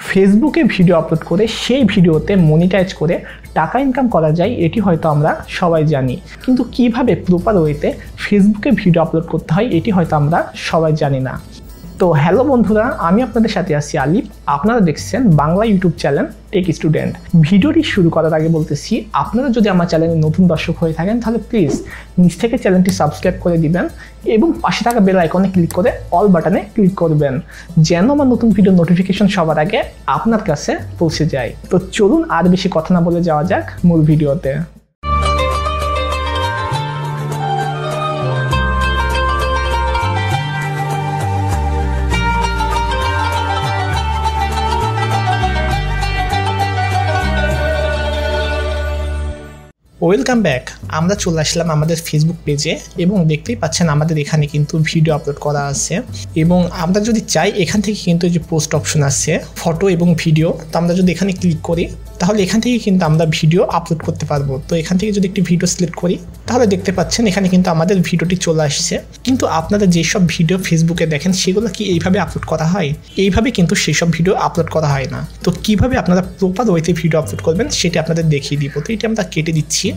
ফেসবুকে video upload করে সেই ভিডিওতে মনিটাইজ করে টাকা ইনকাম করা যায় এটি হয়তো আমরা সবাই জানি, কিন্তু কিভাবে প্রপার ওয়েতে ফেসবুকে ভিডিও আপলোড করতে হয় এটি হয়তো আমরা সবাই জানি না। তো হ্যালো বন্ধুরা, আমি আপনাদের সাথে আছি আলিফ। আপনারা দেখছেন Bangla YouTube channel tech student. ভিডিওটি শুরু করার আগে বলতেছি, আপনারা যদি আমার চ্যানেলে নতুন দর্শক হয়ে থাকেন তাহলে প্লিজ নিচ থেকে চ্যানেলটি সাবস্ক্রাইব করে দিবেন এবং পাশে থাকা বেল আইকনে ক্লিক করে অল বাটনে ক্লিক করবেন, যেন আমার নতুন ভিডিও নোটিফিকেশন সবার আগে আপনার কাছে পৌঁছে যায়। তো চলুন আর বেশি কথা না বলে যাওয়া যাক মূল ভিডিওতে। Welcome back. আমরা চলে আসলাম আমাদের ফেসবুক পেজে এবং দেখতেই পাচ্ছেন আমাদের এখানে কিন্তু ভিডিও আপলোড করা আছে এবং আমরা যদি চাই এখান থেকে কিন্তু যে পোস্ট অপশন আছে ফটো এবং ভিডিও, তো আমরা যদি এখানে ক্লিক করি তাহলে এখান থেকে কিন্তু আমরা ভিডিও আপলোড করতে পারবো। তো এখান থেকে যদি একটি ভিডিও সিলেক্ট করি তাহলে দেখতে পাচ্ছেন এখানে কিন্তু আমাদের ভিডিওটি চলে আসছে। কিন্তু আপনারা যেসব ভিডিও ফেসবুকে দেখেন সেগুলো কি এইভাবে আপলোড করা হয়? এইভাবে কিন্তু সেসব ভিডিও আপলোড করা হয় না। তো কিভাবে আপনারা প্রপার ওয়েতে ভিডিও আপলোড করবেন সেটা আপনাদের দেখিয়ে দিব। তো এটা আমরা কেটে দিচ্ছি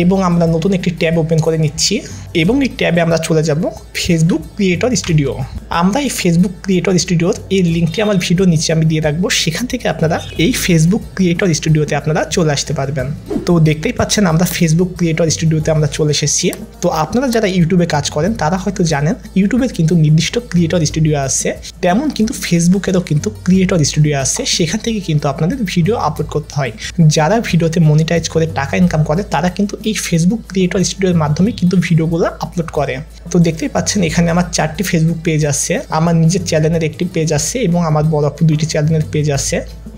এবং আমরা নতুন একটি ট্যাব ওপেন করে নিচ্ছি এবং এই ট্যাবে আমরা চলে যাব ফেসবুক ক্রিয়েটর স্টুডিও। আমরা এই ফেসবুক ক্রিয়েটর স্টুডিওর এই লিঙ্কটি আমার ভিডিও নিচে আমি দিয়ে রাখবো, সেখান থেকে আপনারা এই ফেসবুক ক্রিয়েটর স্টুডিওতে আপনারা চলে আসতে পারবেন। তো দেখতেই পাচ্ছেন আমরা ফেসবুক ক্রিয়েটর স্টুডিওতে আমরা চলে এসেছি। তো আপনারা যারা ইউটিউবে কাজ করেন তারা হয়তো জানেন ইউটিউবের কিন্তু নির্দিষ্ট ক্রিয়েটর স্টুডিও আছে, তেমন কিন্তু ফেসবুকেরও কিন্তু ক্রিয়েটর স্টুডিও আছে, সেখান থেকে কিন্তু আপনাদের ভিডিও আপলোড করতে হয়। যারা ভিডিওতে মনিটাইজ করে টাকা ইনকাম করে তারা কিন্তু এই ফেসবুক ক্রিয়েটর স্টুডিওর মাধ্যমে কিন্তু ভিডিওগুলো আপলোড করে। তো দেখতেই পাচ্ছেন এখানে আমার 4টি ফেসবুক পেজ আছে, আমার নিজের চ্যানেলের একটি পেজ আছে এবং আমার বড় আপু 2টি চ্যানেলের পেজ আছে।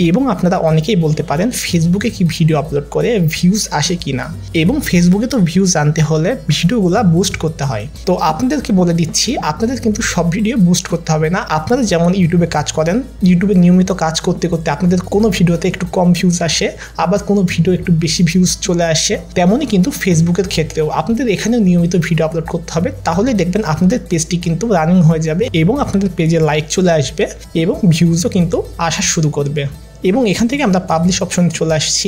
এবং আপনারা অনেকেই বলতে পারেন ফেসবুকে কি ভিডিও আপলোড করে ভিউজ আসে কিনা, এবং ফেসবুকে তো ভিউজ আনতে হলে ভিডিওগুলো বুস্ট করতে হয়। তো আপনাদেরকে বলে দিচ্ছি, আপনাদের কিন্তু সব ভিডিও বুস্ট করতে হবে না। আপনারা যেমন ইউটিউবে কাজ করেন, ইউটিউবে নিয়মিত কাজ করতে করতে আপনাদের কোনো ভিডিওতে একটু কম ভিউজ আসে, আবার কোনো ভিডিও একটু বেশি ভিউজ চলে আসে, তেমনই কিন্তু ফেসবুকের ক্ষেত্রেও আপনাদের এখানে নিয়মিত ভিডিও আপলোড করতে হবে। তাহলে দেখবেন আপনাদের পেজটি কিন্তু রানিং হয়ে যাবে এবং আপনাদের পেজে লাইক চলে আসবে এবং ভিউজও কিন্তু আসা শুরু করবে। এবং এখান থেকে আমরা পাবলিশ অপশন চলে আসছি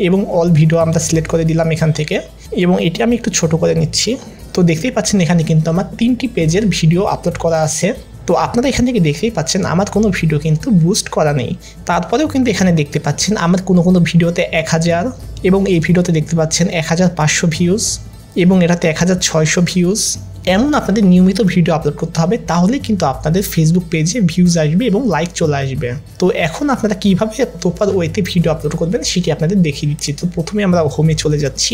এবং অল ভিডিও আমরা সিলেক্ট করে দিলাম এখান থেকে, এবং এটি আমি একটু ছোট করে নিচ্ছি। তো দেখতেই পাচ্ছেন এখানে কিন্তু আমার 3টি পেজের ভিডিও আপলোড করা আছে। তো আপনারা এখান থেকে দেখতেই পাচ্ছেন আমার কোনো ভিডিও কিন্তু বুস্ট করা নেই, তারপরেও কিন্তু এখানে দেখতে পাচ্ছেন আমার কোনো ভিডিওতে 1000 এবং এই ভিডিওতে দেখতে পাচ্ছেন 1500 ভিউজ এবং এটাতে 1600 ভিউজ। এমন আপনাদের নিয়মিত ভিডিও আপলোড করতে হবে, তাহলে কিন্তু আপনাদের ফেসবুক পেজে ভিউজ আসবে এবং লাইক চলে আসবে। তো এখন আপনারা কীভাবে প্রপার ওয়েতে ভিডিও আপলোড করবেন সেটি আপনাদের দেখিয়ে দিচ্ছি। তো প্রথমে আমরা হোমে চলে যাচ্ছি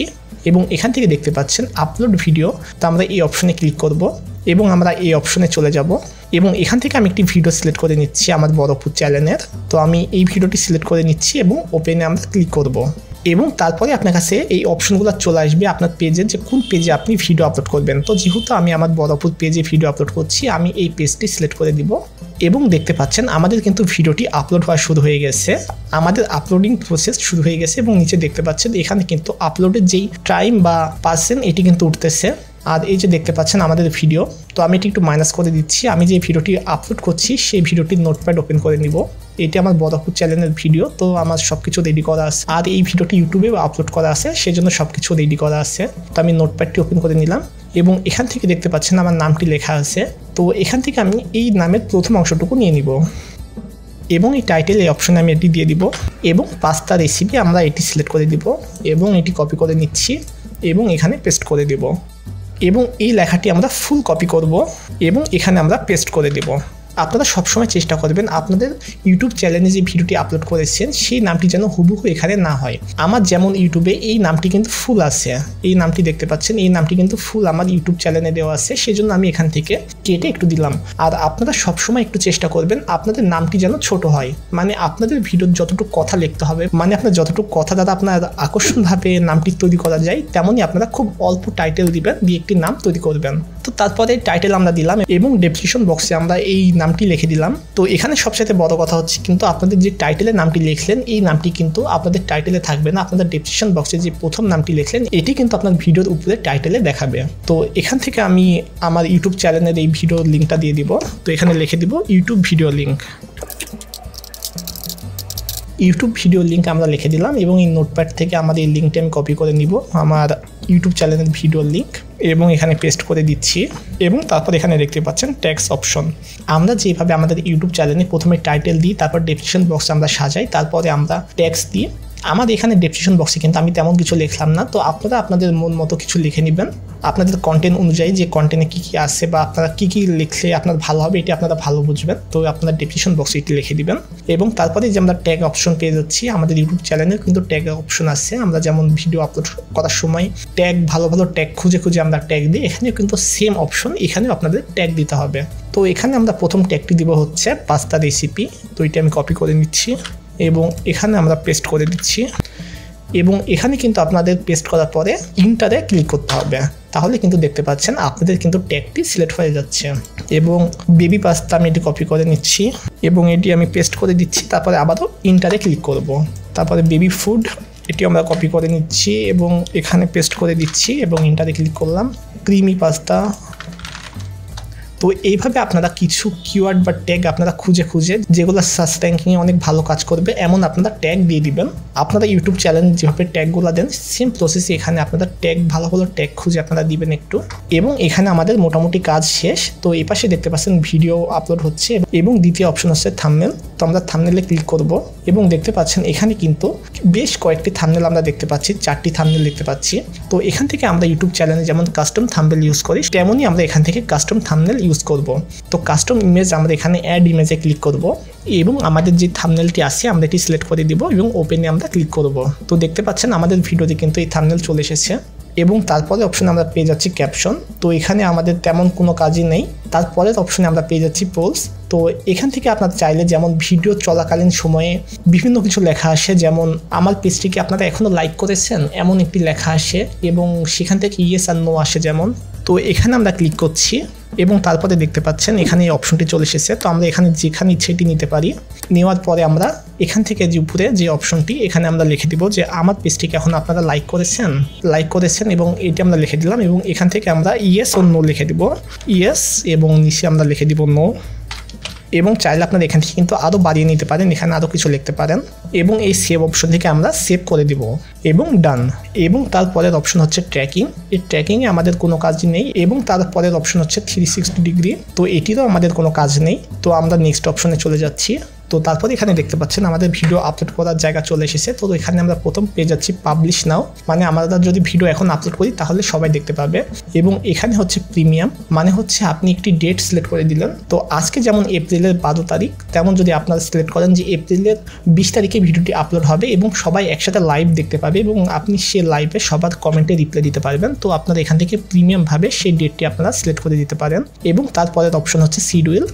এবং এখান থেকে দেখতে পাচ্ছেন আপলোড ভিডিও। তো আমরা এই অপশনে ক্লিক করব এবং আমরা এই অপশনে চলে যাব এবং এখান থেকে আমি একটি ভিডিও সিলেক্ট করে নিচ্ছি আমার বড়পুর চ্যানেলের। তো আমি এই ভিডিওটি সিলেক্ট করে নিচ্ছি এবং ওপেনে আমরা ক্লিক করব এবং তারপরে আপনার কাছে এই অপশনগুলো চলে আসবে আপনার পেজের যে কোন পেজে আপনি ভিডিও আপলোড করবেন। তো যেহেতু আমি আমার বড়পুর পেজে ভিডিও আপলোড করছি, আমি এই পেজটি সিলেক্ট করে দিব এবং দেখতে পাচ্ছেন আমাদের কিন্তু ভিডিওটি আপলোড হওয়া শুরু হয়ে গেছে, আমাদের আপলোডিং প্রসেস শুরু হয়ে গেছে এবং নিচে দেখতে পাচ্ছেন এখানে কিন্তু আপলোডের যেই টাইম বা পার্সেন্ট এটি কিন্তু উঠতেছে। আর এই যে দেখতে পাচ্ছেন আমাদের ভিডিও, তো আমি এটি একটু মাইনাস করে দিচ্ছি। আমি যে ভিডিওটি আপলোড করছি সেই ভিডিওটির নোটপ্যাড ওপেন করে নিব। এটি আমার বড়পুর চ্যানেলের ভিডিও, তো আমার সব কিছু রেডি করা আছে আর এই ভিডিওটি ইউটিউবেও আপলোড করা আছে, সেই জন্য সব কিছু রেডি করা আছে। তো আমি নোটপ্যাডটি ওপেন করে নিলাম এবং এখান থেকে দেখতে পাচ্ছেন আমার নামটি লেখা আছে। তো এখান থেকে আমি এই নামের প্রথম অংশটুকু নিয়ে নিব এবং এই টাইটেল এই অপশনে আমি এটি দিয়ে দিব এবং পাস্তা রেসিপি আমরা এটি সিলেক্ট করে দিব এবং এটি কপি করে নিচ্ছি এবং এখানে পেস্ট করে দেব এবং এই লেখাটি আমরা ফুল কপি করব এবং এখানে আমরা পেস্ট করে দেব। আপনারা সবসময় চেষ্টা করবেন আপনাদের ইউটিউব চ্যানেলে যে ভিডিওটি আপলোড করেছেন সেই নামটি যেন হুবহু এখানে না হয়। আমার যেমন ইউটিউবে এই নামটি কিন্তু ফুল আছে, এই নামটি দেখতে পাচ্ছেন, এই নামটি কিন্তু ফুল আমার ইউটিউব চ্যানেলে দেওয়া আছে, সেই জন্য আমি এখান থেকে কেটে একটু দিলাম। আর আপনারা সবসময় একটু চেষ্টা করবেন আপনাদের নামটি যেন ছোট হয়, মানে আপনাদের ভিডিওর যতটুকু কথা লিখতে হবে, মানে আপনার যতটুকু কথা দ্বারা আপনার আকর্ষণভাবে নামটি তৈরি করা যায়, তেমনই আপনারা খুব অল্প টাইটেল দিবেন, দিয়ে একটি নাম তৈরি করবেন। তো তারপরে টাইটেল আমরা দিলাম এবং ডেসক্রিপশন বক্সে আমরা এই নামটি লিখে দিলাম। তো এখানে সবচেয়ে বড় কথা হচ্ছে কিন্তু আপনাদের যে টাইটেলের নামটি লিখলেন এই নামটি কিন্তু আপনাদের টাইটেলে থাকবে না, আপনাদের ডেসক্রিপশন বক্সে যে প্রথম নামটি লিখলেন এটি কিন্তু আপনার ভিডিওর উপরে টাইটেলে দেখাবে। তো এখান থেকে আমি আমার ইউটিউব চ্যানেলের এই ভিডিওর লিঙ্কটা দিয়ে দিব। তো এখানে লিখে দিব YouTube video link. YouTube video link আমরা লিখে দিলাম এবং এই নোটপ্যাড থেকে আমাদের এই লিঙ্কটি আমি কপি করে নিব আমার ইউটিউব চ্যানেলের ভিডিওর লিঙ্ক এবং এখানে পেস্ট করে দিচ্ছি এবং তারপর এখানে দেখতে পাচ্ছেন ট্যাক্স অপশন। আমরা যেভাবে আমাদের ইউটিউব চ্যানেলে প্রথমে টাইটেল দিই, তারপর ডেসক্রিপশন বক্স আমরা সাজাই, তারপরে আমরা ট্যাক্স দিই। আমাদের এখানে ডেসক্রিপশন বক্সে কিন্তু আমি তেমন কিছু লিখলাম না, তো আপনারা আপনাদের মন মতো কিছু লিখে নেবেন আপনাদের কন্টেন্ট অনুযায়ী, যে কন্টেন্টে কী কী আছে বা আপনারা কী কী লিখলে আপনার ভালো হবে এটি আপনারা ভালো বুঝবেন। তো আপনারা ডেসক্রিপশন বক্সে এটি লিখে দিবেন এবং তারপরে যে আমরা ট্যাগ অপশন পেয়ে যাচ্ছি, আমাদের ইউটিউব চ্যানেলে কিন্তু ট্যাগ অপশন আছে। আমরা যেমন ভিডিও আপলোড করার সময় ট্যাগ ভালো ভালো ট্যাগ খুঁজে খুঁজে আমরা ট্যাগ দিই, এখানেও কিন্তু সেম অপশন, এখানেও আপনাদের ট্যাগ দিতে হবে। তো এখানে আমরা প্রথম ট্যাগটি দিব হচ্ছে পাস্তা রেসিপি, তো এটা আমি কপি করে নিচ্ছি এবং এখানে আমরা পেস্ট করে দিচ্ছি এবং এখানে কিন্তু আপনাদের পেস্ট করার পরে ইন্টারে ক্লিক করতে হবে, তাহলে কিন্তু দেখতে পাচ্ছেন আপনাদের কিন্তু ট্যাগটি সিলেক্ট হয়ে যাচ্ছে। এবং বেবি পাস্তা আমি এটি কপি করে নিচ্ছি এবং এটি আমি পেস্ট করে দিচ্ছি, তারপরে আবারও ইন্টারে ক্লিক করব। তারপরে বেবি ফুড এটি আমরা কপি করে নিচ্ছি এবং এখানে পেস্ট করে দিচ্ছি এবং ইন্টারে ক্লিক করলাম। Creamy pasta. তো এইভাবে আপনারা কিছু কিওয়ার্ড বা ট্যাগ আপনারা খুঁজে খুঁজে যেগুলো সার্চ র্যাঙ্কিংয়ে অনেক ভালো কাজ করবে এমন আপনারা ট্যাগ দিয়ে দিবেন। আপনারা ইউটিউব চ্যানেল যেভাবে ট্যাগগুলো দেন সেম প্রসেসে এখানে আপনারা ট্যাগ ভালো ভালো ট্যাগ খুঁজে আপনারা দিবেন একটু। এবং এখানে আমাদের মোটামুটি কাজ শেষ। তো এই পাশে দেখতে পাচ্ছেন ভিডিও আপলোড হচ্ছে এবং দ্বিতীয় অপশন হচ্ছে থাম্বনেল। তো আমরা থাম্বনেলে ক্লিক করব এবং দেখতে পাচ্ছেন এখানে কিন্তু বেশ কয়েকটি থাম্বনেল আমরা দেখতে পাচ্ছি, 4টি থাম্বনেল দেখতে পাচ্ছি। তো এখান থেকে আমরা ইউটিউব চ্যানেলে যেমন কাস্টম থাম্বনেল ইউজ করি তেমনই আমরা এখান থেকে কাস্টম থাম্বনেল ইউজ করব। তো কাস্টম ইমেজ আমরা এখানে অ্যাড ইমেজে ক্লিক করব এবং আমাদের যে থাম্বনেলটি আছে আমরা এটি সিলেক্ট করে দিব এবং ওপেনে আমরা ক্লিক করব। তো দেখতে পাচ্ছেন আমাদের ভিডিওতে কিন্তু এই থাম্বনেল চলে এসেছে এবং তারপরে অপশনে আমরা পেয়ে যাচ্ছি ক্যাপশন। তো এখানে আমাদের তেমন কোনো কাজই নেই। তারপরের অপশনে আমরা পেয়ে যাচ্ছি পোলস। তো এখান থেকে আপনারা চাইলে যেমন ভিডিও চলাকালীন সময়ে বিভিন্ন কিছু লেখা আসে, যেমন আমার পেজটিকে আপনারা এখনও লাইক করেছেন এমন একটি লেখা আসে এবং সেখান থেকে ইয়েস আর নো আসে যেমন। তো এখানে আমরা ক্লিক করছি এবং তারপরে দেখতে পাচ্ছেন এখানে এই অপশনটি চলে এসেছে। তো আমরা এখানে যেখানে ইচ্ছে এটি নিতে পারি। নেওয়ার পরে আমরা এখান থেকে যে উপরে যে অপশনটি এখানে আমরা লিখে দিব যে আমার পেজটিকে এখন আপনারা লাইক করেছেন এবং এটি আমরা লিখে দিলাম এবং এখান থেকে আমরা ইয়েস ও নো লিখে দিব, ইয়েস এবং নিচে আমরা লিখে দিব নো। এবং চাইলে আপনারা এখান থেকে কিন্তু আরও বাড়িয়ে নিতে পারেন, এখানে আরও কিছু লিখতে পারেন এবং এই সেভ অপশন থেকে আমরা সেভ করে দিব এবং ডান। এবং তারপরের অপশন হচ্ছে ট্র্যাকিং। এই ট্র্যাকিংয়ে আমাদের কোনো কাজ নেই এবং তারপরের অপশন হচ্ছে 360 ডিগ্রি। তো এটিরও আমাদের কোনো কাজ নেই। তো আমরা নেক্সট অপশনে চলে যাচ্ছি। তো তারপরে এখানে দেখতে পাচ্ছেন আমাদের ভিডিও আপলোড করার জায়গা চলে এসেছে। তো এখানে আমরা প্রথম পেয়ে যাচ্ছি পাবলিশ নাও, মানে আমরা যদি ভিডিও এখন আপলোড করি তাহলে সবাই দেখতে পাবে। এবং এখানে হচ্ছে প্রিমিয়াম, মানে হচ্ছে আপনি একটি ডেট সিলেক্ট করে দিলেন। তো আজকে যেমন এপ্রিলের 12 তারিখ, তেমন যদি আপনারা সিলেক্ট করেন যে এপ্রিলের 20 তারিখে ভিডিওটি আপলোড হবে এবং সবাই একসাথে লাইভ দেখতে পাবে এবং আপনি সে লাইভে সবার কমেন্টে রিপ্লাই দিতে পারবেন। তো আপনারা এখান থেকে প্রিমিয়ামভাবে সেই ডেটটি আপনারা সিলেক্ট করে দিতে পারেন। এবং তারপরের অপশন হচ্ছে শিডিউল,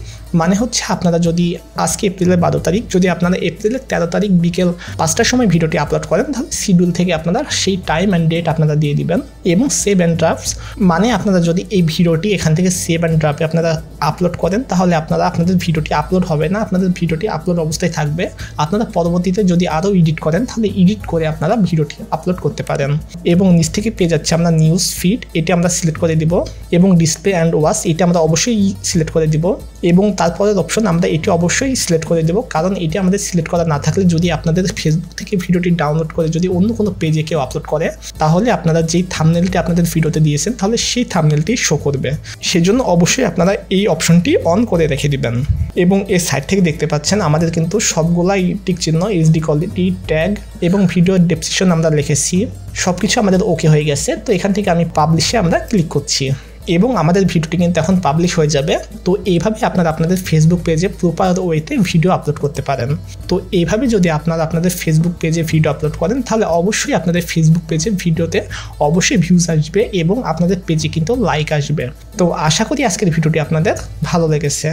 মানে হচ্ছে আপনারা যদি আজকে এপ্রিলের 12 তারিখ যদি আপনারা এপ্রিলের 13 তারিখ বিকেল 5টার সময় ভিডিওটি আপলোড করেন তাহলে শিডিউল থেকে আপনারা সেই টাইম অ্যান্ড ডেট আপনারা দিয়ে দিবেন। এবং সেভ অ্যান্ড ড্রাফটস, মানে আপনারা যদি এই ভিডিওটি এখান থেকে সেভ অ্যান্ড ড্রাফটে আপনারা আপলোড করেন তাহলে আপনাদের ভিডিওটি আপলোড হবে না, আপনাদের ভিডিওটি আপলোড অবস্থায় থাকবে। আপনারা পরবর্তীতে যদি আরও এডিট করেন তাহলে এডিট করে আপনারা ভিডিওটি আপলোড করতে পারেন। এবং নিচ থেকে পেয়ে যাচ্ছে আমরা নিউজ ফিড, এটি আমরা সিলেক্ট করে দিব এবং ডিসপ্লে অ্যান্ড ওয়াচ এটা আমরা অবশ্যই সিলেক্ট করে দিব। এবং তারপরের অপশন আমরা এটি অবশ্যই সিলেক্ট করে দেব, কারণ এটি আমাদের সিলেক্ট করা না থাকলে যদি আপনাদের ফেসবুক থেকে ভিডিওটি ডাউনলোড করে যদি অন্য কোনো পেজে কেউ আপলোড করে তাহলে আপনারা যেই থাম্বনেলটি আপনাদের ভিডিওতে দিয়েছেন তাহলে সেই থাম্বনেলটি শো করবে। সেজন্য অবশ্যই আপনারা এই অপশনটি অন করে রেখে দিবেন। এবং এই সাইড থেকে দেখতে পাচ্ছেন আমাদের কিন্তু সবগুলাই টিক চিহ্ন, এইচডি কোয়ালিটি, ট্যাগ এবং ভিডিও ডেসক্রিপশন আমরা লিখেছি, সব কিছু আমাদের ওকে হয়ে গেছে। তো এখান থেকে আমি পাবলিশে আমরা ক্লিক করছি এবং আমাদের ভিডিওটি কিন্তু এখন পাবলিশ হয়ে যাবে। তো এইভাবে আপনারা আপনাদের ফেসবুক পেজে প্রপার ওয়েতে ভিডিও আপলোড করতে পারেন। তো এইভাবে যদি আপনারা আপনাদের ফেসবুক পেজে ভিডিও আপলোড করেন তাহলে অবশ্যই আপনাদের ফেসবুক পেজে ভিডিওতে অবশ্যই ভিউজ আসবে এবং আপনাদের পেজে কিন্তু লাইক আসবে। তো আশা করি আজকের ভিডিওটি আপনাদের ভালো লেগেছে।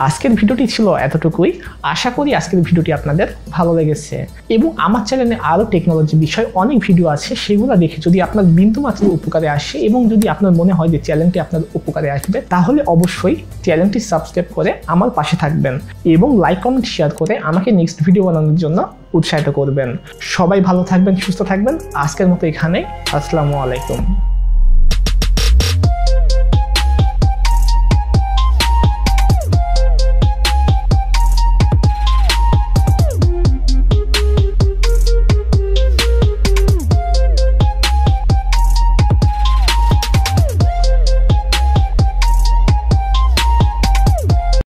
আজকের ভিডিওটি ছিল এতটুকুই। আশা করি আজকের ভিডিওটি আপনাদের ভালো লেগেছে এবং আমার চ্যানেলে আরও টেকনোলজি বিষয় অনেক ভিডিও আছে, সেগুলো দেখে যদি আপনার বিন্দুমাত্র উপকারে আসে এবং যদি আপনার মনে হয় যে চ্যানেলটি আপনার উপকারে আসবে তাহলে অবশ্যই চ্যানেলটি সাবস্ক্রাইব করে আমার পাশে থাকবেন এবং লাইক কমেন্ট শেয়ার করে আমাকে নেক্সট ভিডিও বানানোর জন্য উৎসাহিত করবেন। সবাই ভালো থাকবেন, সুস্থ থাকবেন। আজকের মতো এখানে, আসসালামু আলাইকুম।